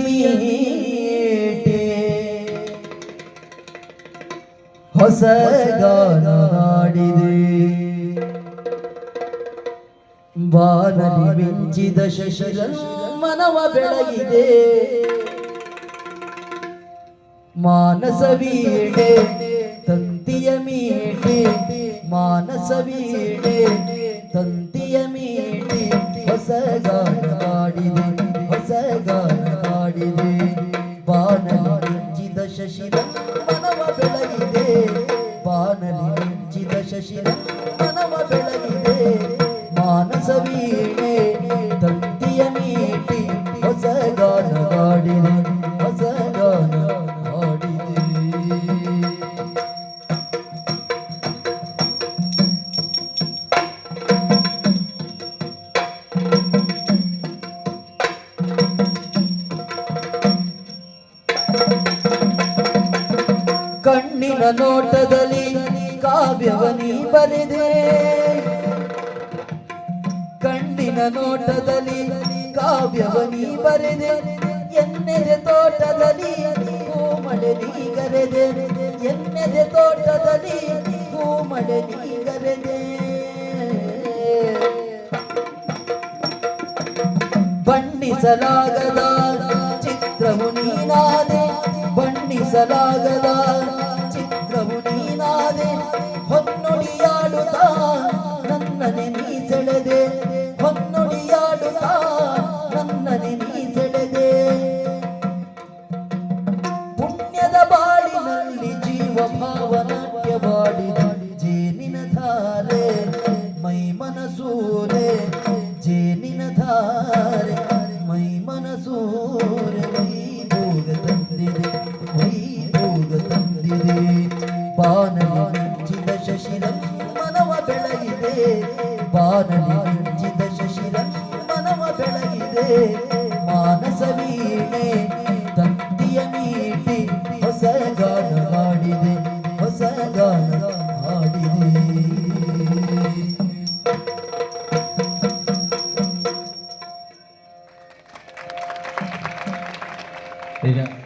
ಮೀಟೆ ಹೊಸ ಗಾನ ಹಾಡಿದೆ ಬಾನಲಿ ಮಿಂಚಿದ ಶಶಿರ ಮನವ ಬೆಳಗಿದೆ ಮಾನಸ ವೀಣೆ ತಂತಿಯ ಮೀಟೆ ಮಾನಸ ವೀಣೆ ತಂತಿಯ ಮೀಟೆ ಹೊಸ ಗಾನ ಹಾಡಿದೆ ಹೊಸ ಗಾನ ಹಾಡಿದೆ ಬಾನಲಿ ಮಿಂಚಿದ ಶಶಿರ ಮನವ ಬೆಳಗಿದೆ ಬಾನಲಿ ಮಿಂಚಿದ ಶಶಿರ ಮನವ ಬೆಳಗಿದೆ ಮಾನಸ ವೀಣೆ ತಂತಿಯ ಮೀಟಿ ಹೊಸ ಗಾನ ಹಾಡಿದೆ ಹೊಸ ಗಾನ ಹಾಡಿದೆ ಕಣ್ಣಿನ ನೋಟದಲ್ಲಿ ಕಾವ್ಯವನಿ ಬರೆದೆ ಕಣ್ಣಿನ ನೋಟದಲ್ಲಿ ಕಾವ್ಯವನಿ ಬರೆದೆ ಎನ್ನೆದೆ ತೋಟದಲ್ಲಿ ಹೂಮಳೆ ನೀಗರೆದೆ ಎನ್ನೆದೆ ತೋಟದಲ್ಲಿ ಹೂಮಳೆ ನೀಗರೆದೆ ಬಣ್ಣಿಸಲಾಗದ ಚಿತ್ರವು ನೀನಾದೆ ಬಣ್ಣಿಸಲಾಗದ ಚಿತ್ರವು ನೀನಾದೆ ಹೊನ್ನೊಡಿಯಾಡುತ್ತಾ ನನ್ನನೆ ನೀ ಸೆಳೆದೆ ಹೊನ್ನೊಡಿಯಾಡುತ್ತಾ ನನ್ನನೆ ನೀ ಸೆಳೆದೆ ಪುಣ್ಯದ ಬಾಳಿನಲ್ಲಿ ಜೀವ ಭಾವನಾಟ್ಯವಾಡಿದ ಜೇನಿನ ಧಾರೆ ಮೈ ಮನಸೂರೆ ಜೇನಿನ ಧಾರೆ ಮೈ ಮನಸೂರೆ ವೈಭೋಗ ತಂದಿದೆ ವೈಭೋಗ ತಂದಿದೆ ಬಾನಲಿ ಮಿಂಚಿದ ಶಶಿರ ಮನವ ಬೆಳಗಿದೆ ಬಾನಲಿ ಮಿಂಚಿದ ಶಶಿರ ಮನವ ಬೆಳಗಿದೆ ಮಾನಸವಿ